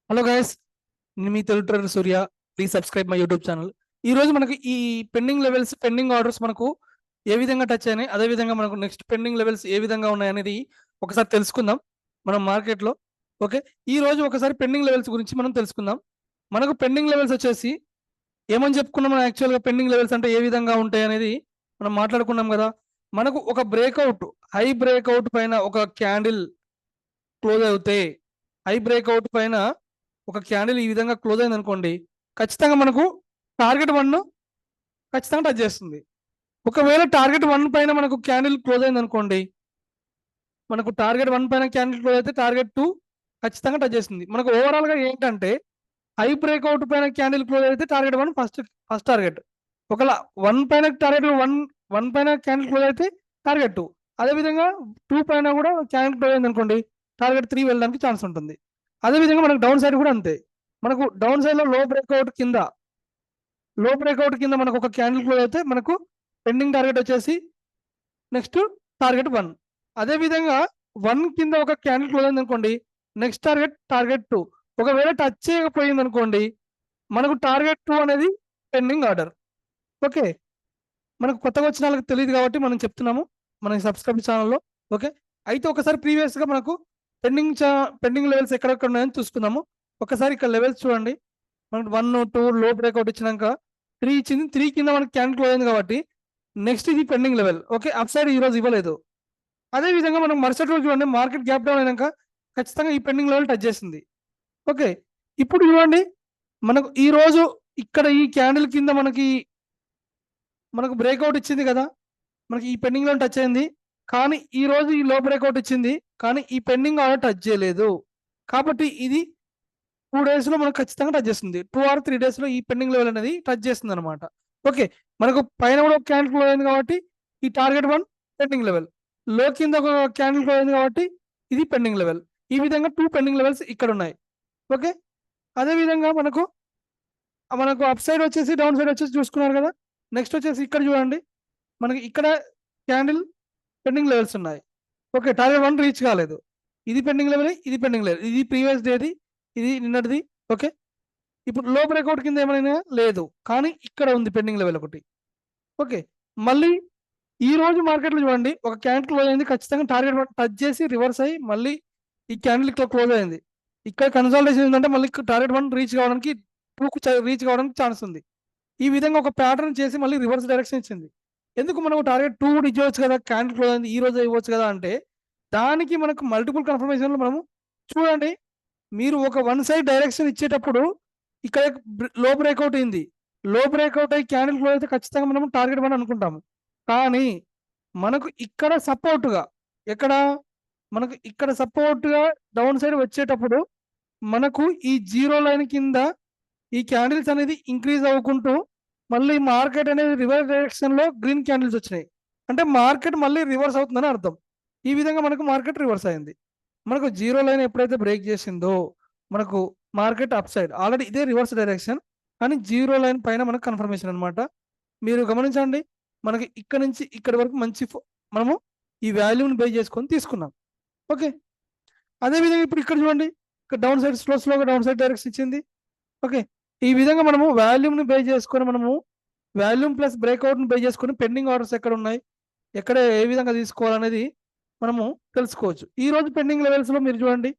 Hello guys, నేను మీ Telugu trader Surya. Please subscribe my YouTube channel. ఈ రోజు మనకి ఈ పెండింగ్ లెవెల్స్, పెండింగ్ ఆర్డర్స్ మనకు ఏ విధంగా టచ్ అయినాయి, అదే విధంగా మనకు నెక్స్ట్ పెండింగ్ లెవెల్స్ ఏ విధంగా ఉన్నాయి అనేది ఒకసారి తెలుసుకుందాం మనం మార్కెట్లో. ఓకే, ఈ రోజు ఒకసారి పెండింగ్ లెవెల్స్ గురించి మనం తెలుసుకుందాం. మనకు పెండింగ్ లెవెల్స్ వచ్చేసి ఏమని చెప్పుకున్నాం మనం యాక్చువల్గా. పెండింగ్ లెవెల్స్ అంటే ఏ విధంగా ఉంటాయి అనేది మనం మాట్లాడుకున్నాం కదా. మనకు ఒక బ్రేక్అవుట్, హై బ్రేక్అవుట్ పైన ఒక క్యాండిల్ క్లోజ్ అవుతే, హై బ్రేక్అవుట్ పైన ఒక క్యాండిల్ ఈ విధంగా క్లోజ్ అయింది అనుకోండి, ఖచ్చితంగా మనకు టార్గెట్ 1 ఖచ్చితంగా టచ్ చేస్తుంది. ఒకవేళ టార్గెట్ 1 పైన మనకు క్యాండిల్ క్లోజ్ అయింది అనుకోండి, మనకు టార్గెట్ 1 పైన క్యాండిల్ క్లోజ్ అయితే టార్గెట్ 2 ఖచ్చితంగా టచ్ చేస్తుంది. మనకు ఓవరాల్ గా ఏంటంటే, హై బ్రేక్అవుట్ పైన క్యాండిల్ క్లోజ్ అయితే టార్గెట్ 1 ఫస్ట్ టార్గెట్. ఒకవేళ 1 పైన టార్గెట్ 1 పైన క్యాండిల్ క్లోజ్ అయితే టార్గెట్ 2. అదేవిధంగా 2 పైన కూడా క్యాండిల్ క్లోజ్ అయింది అనుకోండి, టార్గెట్ 3 వెళ్ళడానికి ఛాన్స్ ఉంటుంది. అదేవిధంగా మనకు డౌన్ సైడ్ కూడా అంతే. మనకు డౌన్ సైడ్ లో లో బ్రేక్అవుట్ కింద మనకు ఒక క్యాండిల్ క్లోజ్ అయితే మనకు పెండింగ్ టార్గెట్ వచ్చేసి నెక్స్ట్ టార్గెట్ 1. అదే విధంగా 1 కింద ఒక క్యాండిల్ క్లోజ్ అయింది అనుకోండి, నెక్స్ట్ టార్గెట్ 2. ఒకవేళ టచ్ చేయకపోయింది అనుకోండి, మనకు టార్గెట్ 2 అనేది పెండింగ్ ఆర్డర్. ఓకే, మనకు కొత్తగా వచ్చిన వాళ్ళకి తెలియదు కాబట్టి మనం చెప్తున్నాము మన సబ్స్క్రైబ్ ఛానల్లో. ఓకే, అయితే ఒకసారి ప్రీవియస్ గా మనకు పెండింగ్ లెవెల్స్ ఎక్కడెక్కడ ఉన్నాయని చూసుకుందాము. ఒకసారి ఇక్కడ లెవెల్స్ చూడండి. మనకు 1, 2 లో బ్రేక్అవుట్ ఇచ్చినాక 3 ఇచ్చింది. 3 కింద మనకి క్యాండిల్ క్లోజ్ అయింది కాబట్టి నెక్స్ట్ ఇది pending level. Okay, up side ఈ రోజు ఇవ్వలేదు. అదే విధంగా మనం మరుసటి రోజు చూడండి, మార్కెట్ గ్యాప్ డౌన్ అయినాక ఖచ్చితంగా ఈ పెండింగ్ లెవెల్ టచ్ చేసింది. ఓకే, ఇప్పుడు చూడండి, మనకు ఈ రోజు ఇక్కడ ఈ క్యాండిల్ కింద మనకు బ్రేక్అవుట్ ఇచ్చింది కదా, మనకి ఈ పెండింగ్ లెవెల్ టచ్ అయింది. కానీ ఈ రోజు ఈ లో బ్రేక్అవుట్ ఇచ్చింది, కానీ ఈ పెండింగ్ ఆర్డర్ టచ్ చేయలేదు. కాబట్టి ఇది 2 days లో మనకు ఖచ్చితంగా టచ్ చేస్తుంది. 2 or 3 days లో ఈ పెండింగ్ లెవెల్ అనేది టచ్ చేస్తుంది అనమాట. ఓకే, మనకు పైన కూడా ఒక క్యాండిల్ క్లోజ్ అయింది కాబట్టి ఈ టార్గెట్ 1 పెండింగ్ లెవెల్, లో కింద ఒక క్యాండిల్ క్లోజ్ అయింది కాబట్టి ఇది పెండింగ్ లెవెల్. ఈ విధంగా 2 పెండింగ్ లెవెల్స్ ఇక్కడ ఉన్నాయి. ఓకే, అదే విధంగా మనకు అప్ సైడ్ వచ్చేసి, డౌన్ సైడ్ వచ్చేసి చూసుకున్నారు కదా. నెక్స్ట్ వచ్చేసి ఇక్కడ చూడండి, మనకి ఇక్కడ క్యాండిల్ పెండింగ్ లెవెల్స్ ఉన్నాయి. ఓకే, టార్గెట్ 1 రీచ్ కాలేదు. ఇది పెండింగ్ లెవెల్, ఇది పెండింగ్ లెవెల్, ఇది ప్రీవియస్ డేది, ఇది నిన్నటిది. ఓకే, ఇప్పుడు లో బ్రేక్అవుట్ కింద ఏమైనా లేదు, కానీ ఇక్కడ ఉంది పెండింగ్ లెవెల్ ఒకటి. ఓకే, మళ్ళీ ఈ రోజు మార్కెట్లో చూడండి, ఒక క్యాండిల్ క్లోజ్ అయింది, ఖచ్చితంగా టార్గెట్ టచ్ చేసి రివర్స్ అయ్యి మళ్ళీ ఈ క్యాండిల్ ఇక్కడ క్లోజ్ అయింది. ఇక్కడ కన్సల్టేషన్ ఏంటంటే మళ్ళీ టార్గెట్ 1 రీచ్ కావడానికి, 2 రీచ్ కావడానికి ఛాన్స్ ఉంది. ఈ విధంగా ఒక ప్యాటర్న్ చేసి మళ్ళీ రివర్స్ డైరెక్షన్ ఇచ్చింది. ఎందుకు మనకు టార్గెట్ 2 కూడా ఇవ్వచ్చు కదా, క్యాండిల్ క్లోజ్ అయింది ఈ రోజు ఇవ్వచ్చు కదా అంటే, దానికి మనకు మల్టిపుల్ కన్ఫర్మేషన్లు మనము చూడండి. మీరు ఒక 1 సైడ్ డైరెక్షన్ ఇచ్చేటప్పుడు ఇక్కడ లో బ్రేక్అవుట్ అయింది, లో బ్రేక్అవుట్ అయ్యి క్యాండిల్ క్లోజ్ అయితే ఖచ్చితంగా మనం టార్గెట్ 1 అనుకుంటాము. కానీ మనకు ఇక్కడ సపోర్ట్గా, ఎక్కడ మనకు ఇక్కడ సపోర్ట్గా డౌన్ సైడ్ వచ్చేటప్పుడు మనకు ఈ జీరో లైన్ కింద ఈ క్యాండిల్స్ అనేది ఇంక్రీజ్ అవ్వకుంటూ మళ్ళీ మార్కెట్ అనేది రివర్స్ డైరెక్షన్ లో గ్రీన్ క్యాండిల్స్ వచ్చినాయి. అంటే మార్కెట్ మళ్ళీ రివర్స్ అవుతుందని అర్థం. ఈ విధంగా మనకు మార్కెట్ రివర్స్ అయింది. మనకు జీరో లైన్ ఎప్పుడైతే బ్రేక్ చేసిందో మనకు మార్కెట్ అప్ సైడ్, ఆల్రెడీ ఇదే రివర్స్ డైరెక్షన్, కానీ జీరో లైన్ పైన మనకు కన్ఫర్మేషన్ అనమాట. మీరు గమనించండి, మనకి ఇక్కడ నుంచి ఇక్కడి వరకు మనము ఈ వాల్యూని బై చేసుకొని తీసుకున్నాం. ఓకే, అదేవిధంగా ఇప్పుడు ఇక్కడ చూడండి, ఇక్కడ డౌన్ సైడ్ స్లోగా డౌన్ సైడ్ డైరెక్షన్ ఇచ్చింది. ఓకే, ఈ విధంగా మనము వాల్యూమ్ని బై చేసుకొని, మనము వాల్యూమ్ ప్లస్ బ్రేక్అవుట్ని బై చేసుకొని పెండింగ్ ఆర్డర్స్ ఎక్కడ ఉన్నాయి, ఎక్కడ ఏ విధంగా తీసుకోవాలనేది మనము తెలుసుకోవచ్చు. ఈ రోజు పెండింగ్ లెవెల్స్లో మీరు చూడండి,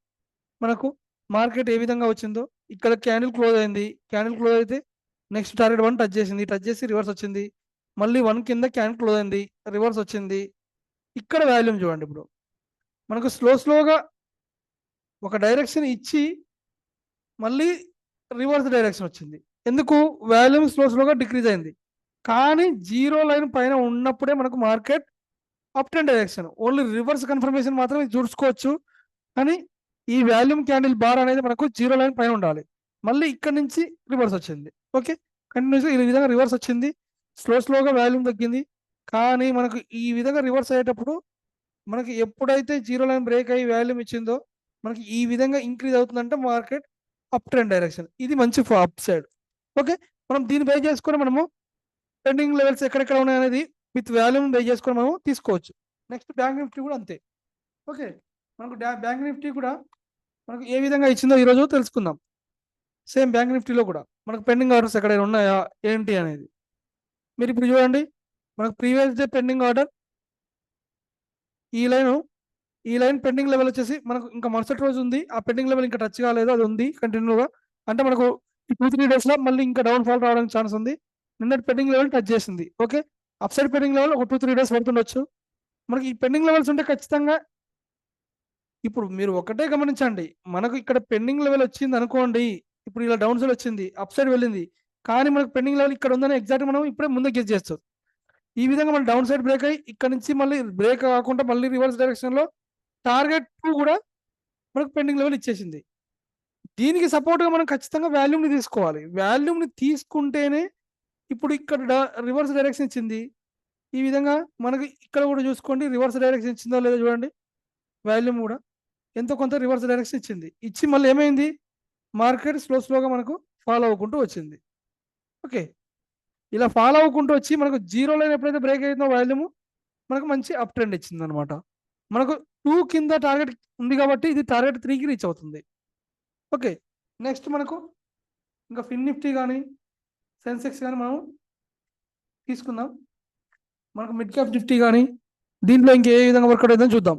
మనకు మార్కెట్ ఏ విధంగా వచ్చిందో. ఇక్కడ క్యాండిల్ క్లోజ్ అయింది, క్యాండిల్ క్లోజ్ అయితే నెక్స్ట్ టార్గెట్ 1 టచ్ చేసింది, టచ్ చేసి రివర్స్ వచ్చింది. మళ్ళీ 1 కింద క్యాండిల్ క్లోజ్ అయింది, రివర్స్ వచ్చింది. ఇక్కడ వాల్యూమ్ చూడండి, ఇప్పుడు మనకు స్లోగా ఒక డైరెక్షన్ ఇచ్చి మళ్ళీ రివర్స్ డైరెక్షన్ వచ్చింది. ఎందుకు? వాల్యూమ్ స్లోగా డిక్రీజ్ అయింది. కానీ జీరో లైన్ పైన ఉన్నప్పుడే మనకు market up trend direction, only reverse confirmation మాత్రమే చూసుకోవచ్చు. కానీ ఈ వాల్యూమ్ క్యాండిల్ బార్ అనేది మనకు జీరో లైన్ పైన ఉండాలి. మళ్ళీ ఇక్కడ నుంచి రివర్స్ వచ్చింది. ఓకే, కంటిన్యూస్గా ఈ విధంగా రివర్స్ వచ్చింది, స్లోగా వాల్యూమ్ తగ్గింది. కానీ మనకు ఈ విధంగా రివర్స్ అయ్యేటప్పుడు మనకి ఎప్పుడైతే జీరో లైన్ బ్రేక్ అయ్యి వాల్యూమ్ ఇచ్చిందో మనకి ఈ విధంగా ఇంక్రీజ్ అవుతుందంటే మార్కెట్ అప్ ట్రెండ్ డైరెక్షన్, ఇది మంచి అప్ సైడ్. ఓకే, మనం దీన్ని బై చేసుకొని మనము ట్రెండింగ్ లెవెల్స్ ఎక్కడెక్కడ ఉన్నాయి అనేది విత్ వాల్యూమ్ బై చేసుకొని మనం తీసుకోవచ్చు. నెక్స్ట్ బ్యాంక్ నిఫ్టీ కూడా అంతే. ఓకే, మనకు బ్యాంక్ నిఫ్టీ కూడా మనకు ఏ విధంగా ఇచ్చిందో ఈరోజు తెలుసుకుందాం. సేమ్ బ్యాంక్ నిఫ్టీలో కూడా మనకు పెండింగ్ ఆర్డర్స్ ఎక్కడైనా ఉన్నాయా ఏంటి అనేది మీరు ఇప్పుడు చూడండి. మనకు ప్రీవియస్ డే పెండింగ్ ఆర్డర్ ఈ లైన్ పెండింగ్ లెవెల్ వచ్చేసి మనకు ఇంకా మరుసటి రోజు ఉంది. ఆ పెండింగ్ లెవెల్ ఇంకా టచ్ కాలేదు, అది ఉంది కంటిన్యూగా. అంటే మనకు ఈ 2-3 డేస్ లో మళ్ళీ ఇంకా డౌన్ ఫాల్ రావడానికి ఛాన్స్ ఉంది. నిన్నటి పెండింగ్ లెవెల్ టచ్ చేసింది. Okay, up side pending level ఒక 2-3 డేస్ పడుతుండొచ్చు. మనకి ఈ పెండింగ్ లెవెల్స్ ఉంటే ఖచ్చితంగా ఇప్పుడు మీరు ఒకటే గమనించండి, మనకు ఇక్కడ పెండింగ్ లెవెల్ వచ్చింది అనుకోండి, ఇప్పుడు ఇలా డౌన్ సైడ్ వచ్చింది, అప్ సైడ్ వెళ్ళింది, కానీ మనకు పెండింగ్ లెవెల్ ఇక్కడ ఉందని ఎగ్జాక్ట్ మనం ఇప్పుడే ముందే గెస్ చేస్తాం. ఈ విధంగా మనం డౌన్ సైడ్ బ్రేక్ అయ్యి ఇక్కడ నుంచి మళ్ళీ బ్రేక్ కాకుండా మళ్ళీ రివర్స్ డైరెక్షన్ లో టార్గెట్ 2 కూడా మనకు పెండింగ్ లెవెల్ ఇచ్చేసింది. దీనికి సపోర్ట్గా మనం ఖచ్చితంగా వాల్యూమ్ని తీసుకోవాలి. వాల్యూమ్ని తీసుకుంటేనే ఇప్పుడు ఇక్కడ రివర్స్ డైరెక్షన్ ఇచ్చింది. ఈ విధంగా మనకి ఇక్కడ కూడా చూసుకోండి, రివర్స్ డైరెక్షన్ ఇచ్చిందో లేదో చూడండి. వాల్యూమ్ కూడా ఎంతో కొంత రివర్స్ డైరెక్షన్ ఇచ్చింది. ఇచ్చి మళ్ళీ ఏమైంది, మార్కెట్ స్లోగా మనకు ఫాలో అవ్వకుంటూ వచ్చింది. ఓకే, ఇలా ఫాలో అవ్వకుంటూ వచ్చి మనకు జీరో లైన్ ఎప్పుడైతే బ్రేక్ అయిందో వాల్యూమ్ మనకు మంచి అప్ ట్రెండ్ ఇచ్చింది అనమాట. మనకు 2 కింద టార్గెట్ ఉంది కాబట్టి ఇది టార్గెట్ 3కి రీచ్ అవుతుంది. ఓకే, నెక్స్ట్ మనకు ఇంకా ఫిన్ నిఫ్టీ కానీ సెన్సెక్స్ కానీ మనం తీసుకుందాం. మనకు మిడ్ క్యాప్ నిఫ్టీ కానీ దీంట్లో ఇంకే విధంగా వర్కౌట్ అవుతుందని చూద్దాం.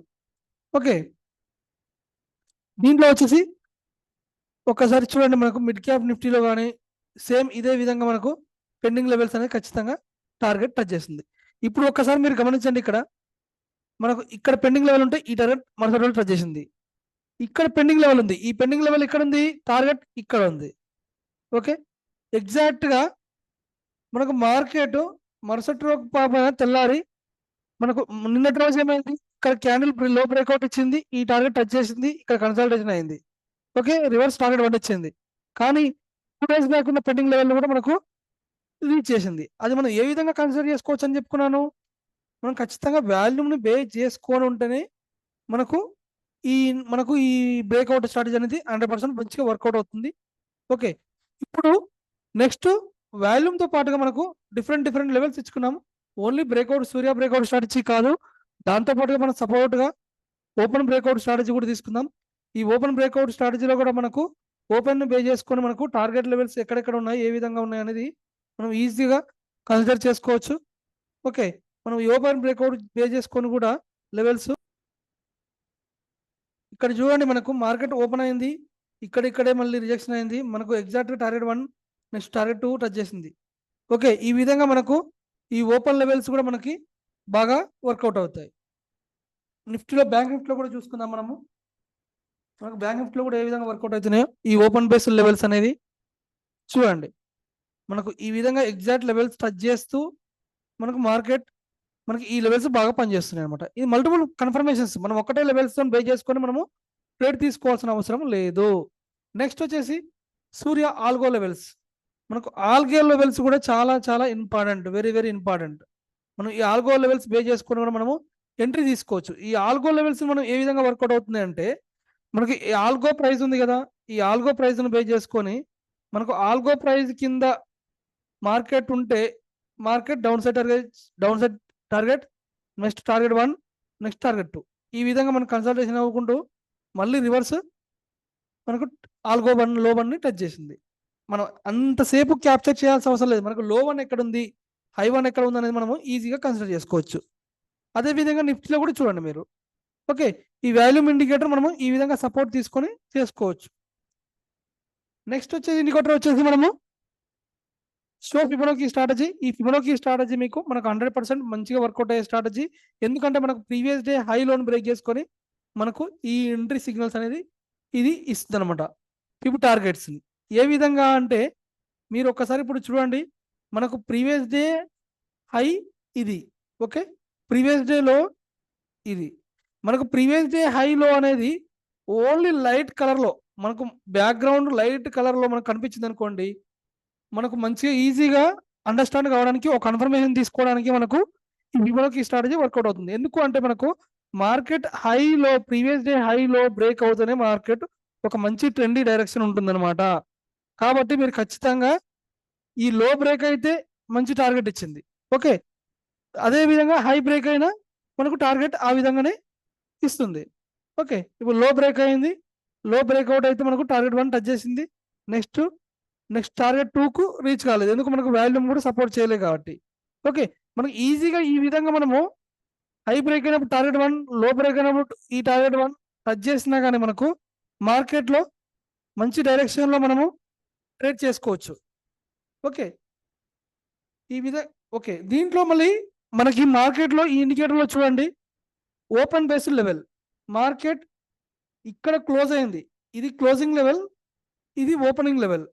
ఓకే, దీంట్లో వచ్చేసి ఒక్కసారి చూడండి, మనకు మిడ్ క్యాప్ నిఫ్టీలో కానీ సేమ్ ఇదే విధంగా మనకు పెండింగ్ లెవెల్స్ అనేది ఖచ్చితంగా టార్గెట్ టచ్ చేస్తుంది. ఇప్పుడు ఒక్కసారి మీరు గమనించండి, ఇక్కడ మనకు ఇక్కడ పెండింగ్ లెవెల్ ఉంటే ఈ టార్గెట్ మరుసటి రోజు టచ్ చేసింది. ఇక్కడ పెండింగ్ లెవెల్ ఉంది, ఈ పెండింగ్ లెవెల్ ఇక్కడ ఉంది, టార్గెట్ ఇక్కడ ఉంది. ఓకే, ఎగ్జాక్ట్గా మనకు మార్కెట్ మరుసటి రోజు తెల్లారి మనకు నిన్నటి రోజు ఏమైంది, ఇక్కడ క్యాండిల్ లో బ్రేక్అవుట్ ఇచ్చింది, ఈ టార్గెట్ టచ్ చేసింది, ఇక్కడ కన్సల్టేషన్ అయింది. ఓకే, రివర్స్ టార్గెట్ 1 వచ్చింది, కానీ 2 డేస్ బ్యాక్ ఉన్న పెండింగ్ లెవెల్ కూడా మనకు రీచ్ చేసింది. అది మనం ఏ విధంగా కన్సిడర్ చేసుకోవచ్చు అని చెప్పుకున్నాను. మనం ఖచ్చితంగా వాల్యూమ్ని బేస్ చేసుకొని ఉంటేనే మనకు ఈ బ్రేక్అవుట్ స్ట్రాటజీ అనేది 100% మంచిగా వర్కౌట్ అవుతుంది. ఓకే, ఇప్పుడు నెక్స్ట్ వాల్యూమ్తో పాటుగా మనకు డిఫరెంట్ లెవెల్స్ ఇచ్చుకున్నాము. ఓన్లీ బ్రేక్అవుట్ సూర్య బ్రేక్అవుట్ స్ట్రాటజీ కాదు, దాంతోపాటుగా మనం సపోర్ట్గా ఓపెన్ బ్రేక్అవుట్ స్ట్రాటజీ కూడా తీసుకుందాం. ఈ ఓపెన్ బ్రేక్అవుట్ స్ట్రాటజీలో కూడా మనకు ఓపెన్ బే చేసుకొని మనకు టార్గెట్ లెవెల్స్ ఎక్కడెక్కడ ఉన్నాయి, ఏ విధంగా ఉన్నాయి అనేది మనం ఈజీగా కన్సిడర్ చేసుకోవచ్చు. ఓకే, మనం ఈ ఓపెన్ బ్రేక్అవుట్ బే చేసుకొని కూడా లెవెల్స్ ఇక్కడ చూడండి, మనకు మార్కెట్ ఓపెన్ అయింది, ఇక్కడే మళ్ళీ రిజెక్షన్ అయింది, మనకు ఎగ్జాక్ట్గా టార్గెట్ 1 నెక్స్ట్ టార్గెట్ 2 టచ్ చేసింది. ఓకే, ఈ విధంగా మనకు ఈ ఓపెన్ లెవెల్స్ కూడా మనకి బాగా వర్కౌట్ అవుతాయి. నిఫ్టీలో బ్యాంక్ నిఫ్టీలో కూడా చూసుకుందాం మనము. మనకు బ్యాంక్ నిఫ్టీలో కూడా ఏ విధంగా వర్కౌట్ అవుతున్నాయో ఈ ఓపెన్ బేస్డ్ లెవెల్స్ అనేది చూడండి. మనకు ఈ విధంగా ఎగ్జాక్ట్ లెవెల్స్ టచ్ చేస్తూ మనకి ఈ లెవెల్స్ బాగా పనిచేస్తున్నాయి అనమాట. ఇది మల్టిపుల్ కన్ఫర్మేషన్స్, మనం ఒకటే లెవెల్స్తో బే చేసుకొని మనము ట్రేడ్ తీసుకోవాల్సిన అవసరం లేదు. నెక్స్ట్ వచ్చేసి సూర్య ఆల్గో లెవెల్స్. మనకు ఆల్గో లెవెల్స్ కూడా చాలా ఇంపార్టెంట్, వెరీ ఇంపార్టెంట్. మనం ఈ ఆల్గో లెవెల్స్ బే చేసుకొని కూడా మనము ఎంట్రీ తీసుకోవచ్చు. ఈ ఆల్గో లెవెల్స్ మనం ఏ విధంగా వర్కౌట్ అవుతుంది అంటే, మనకి ఆల్గో ప్రైస్ ఉంది కదా, ఈ ఆల్గో ప్రైస్ను బే చేసుకొని మనకు ఆల్గో ప్రైస్ కింద మార్కెట్ ఉంటే market down side target next target 1 next target 2, ఈ విధంగా మనం కన్సల్టేషన్ అవ్వకుంటూ మళ్ళీ రివర్స్ మనకు ఆల్గో 1 లో 1ని టచ్ చేసింది. మనం అంతసేపు క్యాప్చర్ చేయాల్సిన అవసరం లేదు. మనకు లో 1 ఎక్కడ ఉంది, హై 1 ఎక్కడ ఉంది అనేది మనము ఈజీగా కన్సిడర్ చేసుకోవచ్చు. అదేవిధంగా నిఫ్టీలో కూడా చూడండి మీరు. ఓకే, ఈ వాల్యూమ్ ఇండికేటర్ మనము ఈ విధంగా సపోర్ట్ తీసుకొని చేసుకోవచ్చు. నెక్స్ట్ వచ్చేసి ఇండికేటర్ వచ్చేసి మనము సో ఫిబొనాకీ స్ట్రాటజీ. ఈ ఫిబొనాకీ స్ట్రాటజీ మనకు 100% మంచిగా వర్కౌట్ అయ్యే స్ట్రాటజీ. ఎందుకంటే మనకు previous day high loan break చేసుకొని మనకు ఈ ఎంట్రీ సిగ్నల్స్ అనేది ఇది ఇస్తుంది అనమాట. ఇప్పుడు టార్గెట్స్ని ఏ విధంగా అంటే మీరు ఒక్కసారి ఇప్పుడు చూడండి, మనకు ప్రీవియస్ డే హై ఇది. ఓకే, ప్రీవియస్ డేలో ఇది మనకు ప్రీవియస్ డే హైలో అనేది ఓన్లీ లైట్ కలర్లో, మనకు బ్యాక్గ్రౌండ్ లైట్ కలర్లో మనకు కనిపించింది అనుకోండి, మనకు మంచిగా ఈజీగా అండర్స్టాండ్ కావడానికి, ఒక కన్ఫర్మేషన్ తీసుకోవడానికి మనకు ఈ ఫిబొనాకీ స్ట్రాటజీ వర్కౌట్ అవుతుంది. ఎందుకు అంటే మనకు మార్కెట్ హైలో ప్రీవియస్ డే హైలో బ్రేక్ అవుతూనే మార్కెట్ ఒక మంచి ట్రెండీ డైరెక్షన్ ఉంటుందన్నమాట. కాబట్టి మీరు ఖచ్చితంగా ఈ లో బ్రేక్ అయితే మంచి టార్గెట్ ఇచ్చింది. ఓకే, అదే విధంగా హై బ్రేక్ అయినా మనకు టార్గెట్ ఆ విధంగానే ఇస్తుంది. ఓకే, ఇప్పుడు లో బ్రేక్ అయింది, లో బ్రేక్అవుట్ అయితే మనకు టార్గెట్ 1 టచ్ చేసింది, నెక్స్ట్ నెక్స్ట్ టార్గెట్ 2కు రీచ్ కాలేదు, ఎందుకు మనకు వాల్యూమ్ కూడా సపోర్ట్ చేయలేదు కాబట్టి. ఓకే, మనకి ఈజీగా ఈ విధంగా మనము హై బ్రేక్ అయినప్పుడు టార్గెట్ 1, లో బ్రేక్ అయినప్పుడు ఈ టార్గెట్ 1 టచ్ చేసినా కానీ మనకు మార్కెట్లో మంచి డైరెక్షన్లో మనము ట్రేడ్ చేసుకోవచ్చు. ఓకే, ఈ విధంగా. ఓకే, దీంట్లో మళ్ళీ మనకి మార్కెట్లో ఈ ఇండికేటర్లో చూడండి, ఓపెన్ బేస్డ్ లెవెల్ మార్కెట్ ఇక్కడ క్లోజ్ అయింది, ఇది క్లోజింగ్ లెవెల్, ఇది ఓపెనింగ్ లెవెల్.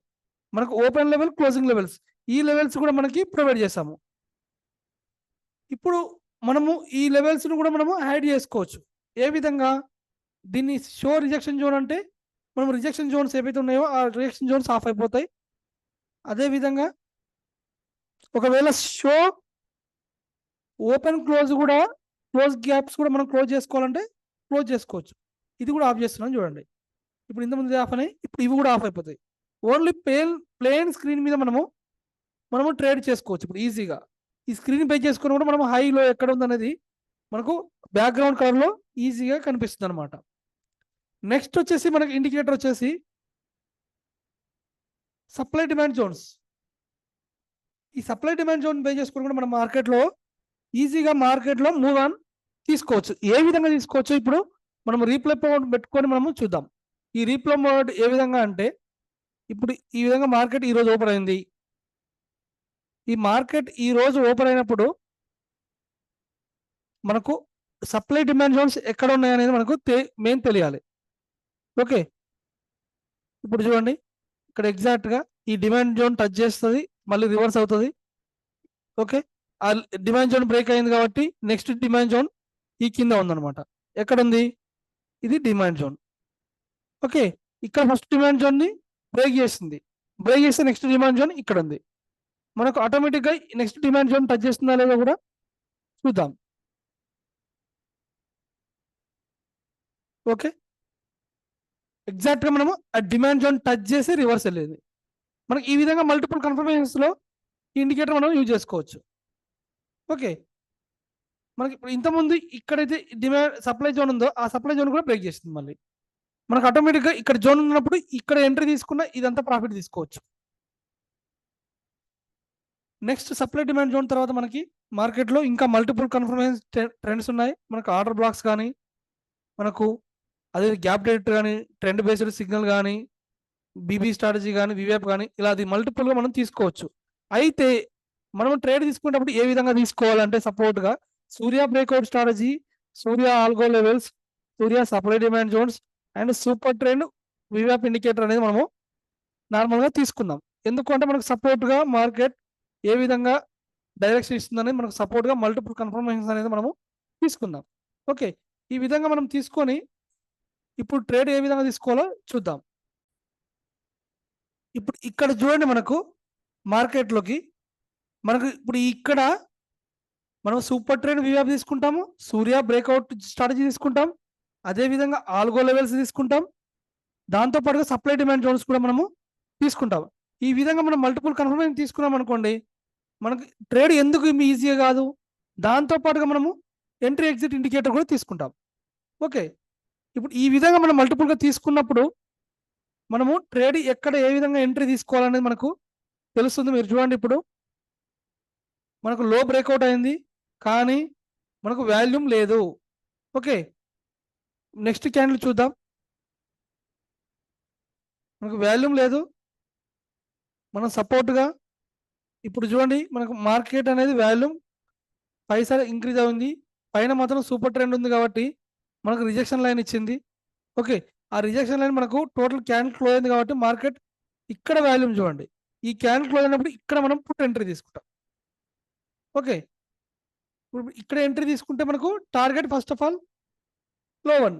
మనకు ఓపెన్ లెవెల్, క్లోజింగ్ లెవెల్స్, ఈ లెవెల్స్ కూడా మనకి ప్రొవైడ్ చేసాము. ఇప్పుడు మనము ఈ లెవెల్స్ను కూడా మనము యాడ్ చేసుకోవచ్చు. ఏ విధంగా? దీన్ని షో రిజెక్షన్ జోన్ అంటే మనం రిజెక్షన్ జోన్స్ ఏవైతే ఉన్నాయో ఆ రిజెక్షన్ జోన్స్ ఆఫ్ అయిపోతాయి. అదేవిధంగా ఒకవేళ షో ఓపెన్ క్లోజ్ కూడా, క్లోజ్ గ్యాప్స్ కూడా మనం క్లోజ్ చేసుకోవాలంటే క్లోజ్ చేసుకోవచ్చు. ఇది కూడా ఆఫ్ చేస్తున్నాం చూడండి. ఇప్పుడు ఇంతకుముందు ఆఫ్ అయినాయి, ఇప్పుడు ఇవి కూడా ఆఫ్ అయిపోతాయి. ఓన్లీ ప్లేన్ స్క్రీన్ మీద మనము ట్రేడ్ చేసుకోవచ్చు ఇప్పుడు ఈజీగా. ఈ స్క్రీన్ పే చేసుకుని కూడా మనం హైలో ఎక్కడ ఉందనేది మనకు బ్యాక్గ్రౌండ్ కలర్లో ఈజీగా కనిపిస్తుంది అనమాట. నెక్స్ట్ వచ్చేసి మనకి ఇండికేటర్ వచ్చేసి సప్లై డిమాండ్ జోన్స్. ఈ సప్లై డిమాండ్ జోన్ పే చేసుకుని కూడా మనం మార్కెట్లో ఈజీగా మార్కెట్లో మూవ్ ఆన్ తీసుకోవచ్చు. ఏ విధంగా తీసుకోవచ్చు ఇప్పుడు మనం రీప్లే మోడ్ పెట్టుకొని మనము చూద్దాం. ఈ రీప్లే మోడ్ ఏ విధంగా అంటే, ఇప్పుడు ఈ విధంగా మార్కెట్ ఈరోజు ఓపెన్ అయింది. ఈ మార్కెట్ ఈ రోజు ఓపెన్ అయినప్పుడు మనకు సప్లై డిమాండ్ జోన్స్ ఎక్కడ ఉన్నాయనేది మనకు మెయిన్ తెలియాలి. ఓకే, ఇప్పుడు చూడండి, ఇక్కడ ఎగ్జాక్ట్గా ఈ డిమాండ్ జోన్ టచ్ చేస్తుంది, మళ్ళీ రివర్స్ అవుతుంది. ఓకే, ఆ డిమాండ్ జోన్ బ్రేక్ అయింది కాబట్టి నెక్స్ట్ డిమాండ్ జోన్ ఈ కింద ఉందన్నమాట. ఎక్కడ ఉంది? ఇది డిమాండ్ జోన్. ఓకే, ఇక్కడ ఫస్ట్ డిమాండ్ జోన్ని బ్రేక్ చేసింది, బ్రేక్ చేస్తే నెక్స్ట్ డిమాండ్ జోన్ ఇక్కడ ఉంది. మనకు ఆటోమేటిక్గా నెక్స్ట్ డిమాండ్ జోన్ టచ్ చేస్తుందా లేదా కూడా చూద్దాం. ఓకే, ఎగ్జాక్ట్గా మనము ఆ డిమాండ్ జోన్ టచ్ చేసి రివర్స్ వెళ్ళేది. మనకి ఈ విధంగా మల్టిపుల్ కన్ఫర్మేషన్స్లో ఈ ఇండికేటర్ మనం యూజ్ చేసుకోవచ్చు. ఓకే, మనకి ఇప్పుడు ఇంతకుముందు ఇక్కడైతే డిమాండ్ సప్లై జోన్ ఉందో ఆ సప్లై జోన్ కూడా బ్రేక్ చేస్తుంది. మళ్ళీ మనకు ఆటోమేటిక్గా ఇక్కడ జోన్ ఉన్నప్పుడు ఇక్కడ ఎంట్రీ తీసుకున్న ఇదంతా ప్రాఫిట్ తీసుకోవచ్చు. నెక్స్ట్ సప్లై డిమాండ్ జోన్ తర్వాత మనకి మార్కెట్లో ఇంకా మల్టిపుల్ కన్ఫర్మేషన్ ట్రెండ్స్ ఉన్నాయి. మనకు ఆర్డర్ బ్లాక్స్ కానీ, మనకు అదే గ్యాప్ డేట్ కానీ, ట్రెండ్ బేస్డ్ సిగ్నల్ కానీ, బీబీ స్ట్రాటజీ కానీ, వివేప్ కానీ, ఇలా అది మల్టిపుల్గా మనం తీసుకోవచ్చు. అయితే మనం ట్రేడ్ తీసుకునేటప్పుడు ఏ విధంగా తీసుకోవాలంటే సపోర్ట్గా Surya breakout strategy, Surya algo levels, Surya supply demand zones and super trend వివేప్ ఇండికేటర్ అనేది మనము నార్మల్గా తీసుకుందాం. ఎందుకంటే మనకు సపోర్ట్గా మార్కెట్ ఏ విధంగా డైరెక్షన్ ఇస్తుందని మనకు సపోర్ట్గా మల్టిపుల్ కన్ఫర్మేషన్స్ అనేది మనము తీసుకుందాం. ఓకే, ఈ విధంగా మనం తీసుకొని ఇప్పుడు ట్రేడ్ ఏ విధంగా తీసుకోవాలో చూద్దాం. ఇప్పుడు ఇక్కడ చూడండి, మనకు మార్కెట్లోకి మనకు ఇప్పుడు ఇక్కడ మనం సూపర్ ట్రెండ్ వివేప్ తీసుకుంటాము, సూర్య బ్రేక్అవుట్ స్ట్రాటజీ తీసుకుంటాం, అదేవిధంగా ఆల్గో లెవెల్స్ తీసుకుంటాం, దాంతోపాటుగా సప్లై డిమాండ్ జోన్స్ కూడా మనము తీసుకుంటాం. ఈ విధంగా మనం మల్టిపుల్ కన్ఫర్మేషన్ తీసుకున్నాం అనుకోండి, మనకి ట్రేడ్ ఎందుకు ఈజీగా కాదు, దాంతోపాటుగా మనము ఎంట్రీ ఎగ్జిట్ ఇండికేటర్ కూడా తీసుకుంటాం. ఓకే, ఇప్పుడు ఈ విధంగా మనం మల్టిపుల్గా తీసుకున్నప్పుడు మనము ట్రేడ్ ఎక్కడ ఏ విధంగా ఎంట్రీ తీసుకోవాలనేది మనకు తెలుస్తుంది. మీరు చూడండి, ఇప్పుడు మనకు లో బ్రేక్అవుట్ అయింది కానీ మనకు వాల్యూమ్ లేదు. ఓకే, నెక్స్ట్ క్యాండిల్ చూద్దాం. మనకు వాల్యూమ్ లేదు, మనం సపోర్ట్గా ఇప్పుడు చూడండి మనకు మార్కెట్ అనేది వాల్యూమ్ పైసా ఇంక్రీజ్ అయింది, పైన మాత్రం సూపర్ ట్రెండ్ ఉంది కాబట్టి మనకు రిజెక్షన్ లైన్ ఇచ్చింది. ఓకే, ఆ రిజెక్షన్ లైన్ మనకు టోటల్ క్యాండిల్ క్లోజ్ అయింది కాబట్టి మార్కెట్ ఇక్కడ వాల్యూమ్ చూడండి, ఈ క్యాండిల్ క్లోజ్ అయినప్పుడు ఇక్కడ మనం పుట్ ఎంట్రీ తీసుకుంటాం. ఓకే, ఇప్పుడు ఇక్కడ ఎంట్రీ తీసుకుంటే మనకు టార్గెట్ ఫస్ట్ ఆఫ్ ఆల్ లో 1,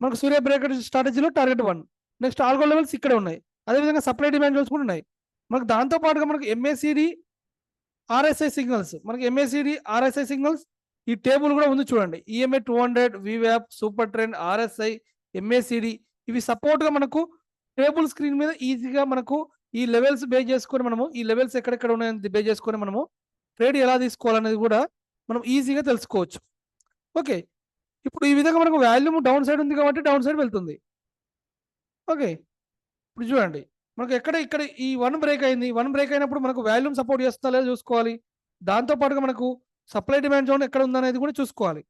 మనకు సూర్య బ్రేక్అవుట్ స్ట్రాటజీలో టార్గెట్ 1, నెక్స్ట్ ఆల్గో లెవెల్స్ ఇక్కడ ఉన్నాయి, అదేవిధంగా సప్లై డిమాండ్ జోన్స్ కూడా ఉన్నాయి. మనకు దాంతోపాటుగా మనకు ఎంఏసిడి ఆర్ఎస్ఐ సిగ్నల్స్, మనకి ఎంఏసిడి ఆర్ఎస్ఐ సిగ్నల్స్ ఈ టేబుల్ కూడా ఉంది చూడండి. ఈఎంఏ 200, వివ్యాప్, సూపర్ ట్రెండ్, ఆర్ఎస్ఐ, ఎంఏసిడి, ఇవి సపోర్ట్గా మనకు టేబుల్ స్క్రీన్ మీద ఈజీగా మనకు ఈ లెవెల్స్ బేస్ చేసుకొని మనము ఈ లెవెల్స్ ఎక్కడెక్కడ ఉన్నాయని బేస్ చేసుకొని మనము ట్రేడ్ ఎలా తీసుకోవాలనేది కూడా మనం ఈజీగా తెలుసుకోవచ్చు. ఓకే, ఇప్పుడు ఈ విధంగా మనకు వాల్యూమ్ డౌన్ సైడ్ ఉంది కాబట్టి డౌన్ సైడ్ వెళ్తుంది. ఓకే, ఇప్పుడు చూడండి మనకు ఇక్కడ ఈ 1 బ్రేక్ అయింది. 1 బ్రేక్ అయినప్పుడు మనకు వాల్యూమ్ సపోర్ట్ చేస్తుందా లేదా చూసుకోవాలి. దాంతో పాటుగా మనకు సప్లై డిమాండ్ జోన్ ఎక్కడ ఉందనేది కూడా చూసుకోవాలి.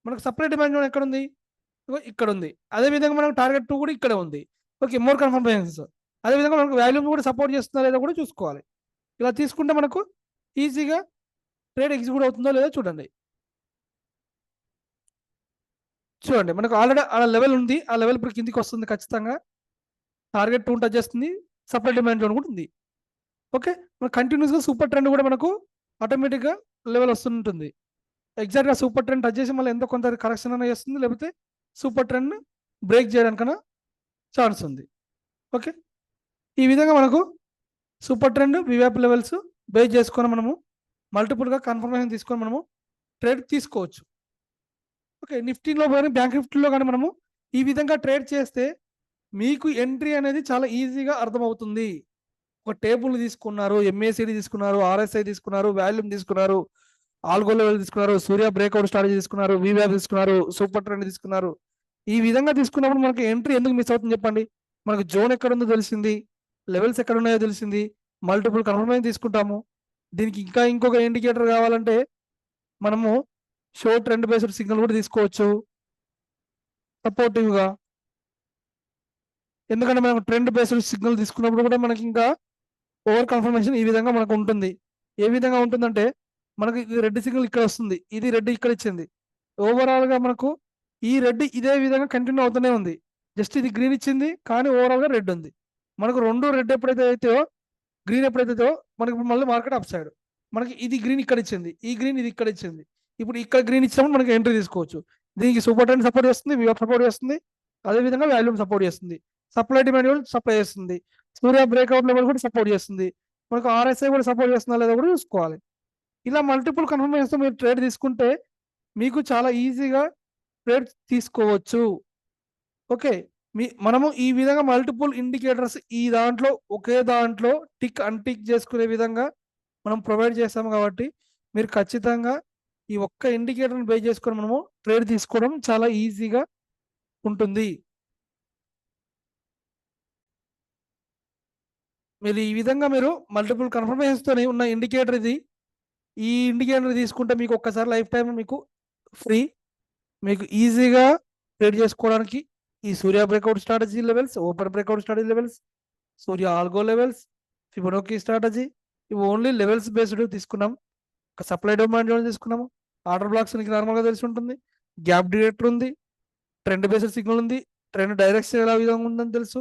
మనకు సప్లై డిమాండ్ జోన్ ఎక్కడ ఉంది? ఇక్కడ ఉంది. అదే విధంగా మనకు టార్గెట్ 2 కూడా ఇక్కడే ఉంది. Okay, more confirmations. అదే విధంగా మనకు వాల్యూమ్ కూడా సపోర్ట్ చేస్తుందా లేదా కూడా చూసుకోవాలి. ఇలా తీసుకుంటే మనకు ఈజీగా ట్రేడ్ ఎగ్జిక్యూట్ అవుతుందో లేదో చూడండి. చూడండి మనకు ఆల్రెడీ ఆ లెవెల్ ఉంది. ఆ లెవెల్ ఇప్పుడు కిందికి వస్తుంది ఖచ్చితంగా. టార్గెట్ 2 టచ్ చేస్తుంది. సప్లై డిమాండ్ జోన్ కూడా ఉంది. ఓకే, మన కంటిన్యూస్గా సూపర్ ట్రెండ్ కూడా మనకు ఆటోమేటిక్గా లెవెల్ వస్తుంటుంది. ఎగ్జాక్ట్గా సూపర్ ట్రెండ్ టచ్ చేసి మళ్ళీ ఎంతో కొంత కరెక్షన్ అనేది చేస్తుంది, లేకపోతే సూపర్ ట్రెండ్ బ్రేక్ చేయడానికన్నా ఛాన్స్ ఉంది. ఓకే, ఈ విధంగా మనకు సూపర్ ట్రెండ్ వివ్యాప్ లెవెల్స్ బేస్ చేసుకొని మనము మల్టిపుల్గా కన్ఫర్మేషన్ తీసుకొని మనము ట్రేడ్ తీసుకోవచ్చు. ఓకే, నిఫ్టీలో కానీ బ్యాంక్ నిఫ్టీలో కానీ మనము ఈ విధంగా ట్రేడ్ చేస్తే మీకు ఎంట్రీ అనేది చాలా ఈజీగా అర్థమవుతుంది. ఒక టేబుల్ తీసుకున్నారు, ఎంఏసిడి తీసుకున్నారు, ఆర్ఎస్ఐ తీసుకున్నారు, వాల్యూమ్ తీసుకున్నారు, ఆల్గో లెవెల్ తీసుకున్నారు, సూర్య బ్రేక్అవుట్ స్ట్రాటజీ తీసుకున్నారు, వివ్యాప్ తీసుకున్నారు, సూపర్ ట్రెండ్ తీసుకున్నారు. ఈ విధంగా తీసుకున్నప్పుడు మనకి ఎంట్రీ ఎందుకు మిస్ అవుతుంది చెప్పండి? మనకు జోన్ ఎక్కడ ఉందో తెలిసింది, లెవెల్స్ ఎక్కడ ఉన్నాయో తెలిసింది, మల్టిపుల్ కన్ఫర్మేషన్ తీసుకుంటాము. దీనికి ఇంకా ఇంకొక ఇండికేటర్ కావాలంటే మనము షో ట్రెండ్ బేస్డ్ సిగ్నల్ కూడా తీసుకోవచ్చు సపోర్టివ్గా. ఎందుకంటే మనం ట్రెండ్ బేస్డ్ సిగ్నల్ తీసుకున్నప్పుడు కూడా మనకి ఇంకా ఓవర్ కన్ఫర్మేషన్ ఈ విధంగా మనకు ఉంటుంది. ఏ విధంగా ఉంటుందంటే మనకి రెడ్ సిగ్నల్ ఇక్కడ వస్తుంది, ఇది రెడ్ ఇక్కడ ఇచ్చింది. ఓవరాల్ గా మనకు ఈ రెడ్ ఇదే విధంగా కంటిన్యూ అవుతూనే ఉంది. జస్ట్ ఇది గ్రీన్ ఇచ్చింది కానీ ఓవరాల్ గా రెడ్ ఉంది. మనకు రెండు రెడ్ ఎప్పుడైతే అవుతాయో, గ్రీన్ ఎప్పుడైతే మనకి మళ్ళీ మార్కెట్ అప్ సైడ్. మనకి ఇది గ్రీన్ ఇక్కడ ఇచ్చింది, ఈ గ్రీన్ ఇది ఇక్కడ ఇచ్చింది. ఇప్పుడు ఇక్కడ గ్రీన్ ఇచ్చినప్పుడు మనకి ఎంట్రీ తీసుకోవచ్చు. దీనికి సూపర్ ట్రెండ్ సపోర్ట్ చేస్తుంది, వివప్ సపోర్ట్ చేస్తుంది, అదేవిధంగా వాల్యూమ్ సపోర్ట్ చేస్తుంది, సప్లై డిమాండ్ సప్లై చేస్తుంది, సూర్య బ్రేక్అవుట్ లెవెల్ కూడా సపోర్ట్ చేస్తుంది, మనకు ఆర్ఎస్ఐ కూడా సపోర్ట్ చేస్తుందా లేదా కూడా చూసుకోవాలి. ఇలా మల్టిపుల్ కన్ఫర్మేషన్స్ మీరు ట్రేడ్ తీసుకుంటే మీకు చాలా ఈజీగా ట్రేడ్ తీసుకోవచ్చు. ఓకే, మనము ఈ విధంగా మల్టిపుల్ ఇండికేటర్స్ ఈ దాంట్లో ఒకే దాంట్లో టిక్ అన్టిక్ చేసుకునే విధంగా మనం ప్రొవైడ్ చేస్తాము. కాబట్టి మీరు ఖచ్చితంగా ఈ ఒక్క ఇండికేటర్ని బేస్ చేసుకొని మనము ట్రేడ్ తీసుకోవడం చాలా ఈజీగా ఉంటుంది. మీరు ఈ విధంగా మీరు మల్టిపుల్ కన్ఫర్మేషన్స్తో ఉన్న ఇండికేటర్ ఇది. ఈ ఇండికేటర్ తీసుకుంటే మీకు ఒక్కసారి లైఫ్ టైం మీకు ఫ్రీ. మీకు ఈజీగా ట్రేడ్ చేసుకోవడానికి ఈ Surya breakout strategy levels, open breakout strategy levels, Surya algo levels, Fibonacci strategy, ఇవి ఓన్లీ లెవెల్స్ బేస్డ్ తీసుకున్నాం. ఒక సప్లై డిమాండ్ జోన్ తీసుకున్నాము. ఆర్డర్ బ్లాక్స్ మీకు నార్మల్గా తెలిసి ఉంటుంది. గ్యాప్ డిటెక్టర్ ఉంది, ట్రెండ్ బేస్డ్ సిగ్నల్ ఉంది, ట్రెండ్ డైరెక్షన్ ఎలా విధంగా ఉందని తెలుసు.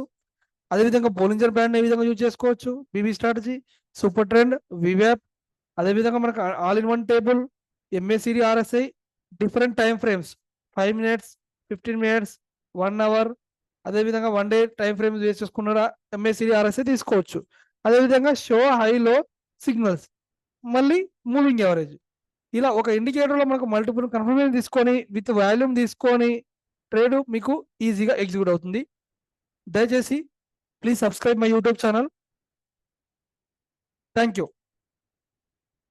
అదేవిధంగా బోలింజర్ బ్యాండ్ ఏ విధంగా యూజ్ చేసుకోవచ్చు, బీబీ స్ట్రాటజీ, సూపర్ ట్రెండ్, వివ్యాప్, అదేవిధంగా మనకు all in one table, MACD, RSI, different time frames 5 minutes, 15 minutes, 1 hour, అదేవిధంగా 1 day టైం ఫ్రేమ్స్ యూజ్ చేసుకున్నారా ఎంఏసిడి, ఆర్ఎస్ఐ తీసుకోవచ్చు. అదేవిధంగా షో హైలో సిగ్నల్స్, మళ్ళీ మూవింగ్ యావరేజ్. ఇలా ఒక ఇండికేటర్లో మనకు మల్టిపుల్ కన్ఫర్మేషన్ తీసుకొని విత్ వాల్యూమ్ తీసుకొని ట్రేడ్ మీకు ఈజీగా ఎగ్జిక్యూట్ అవుతుంది. దయచేసి please subscribe my YouTube channel. Thank you.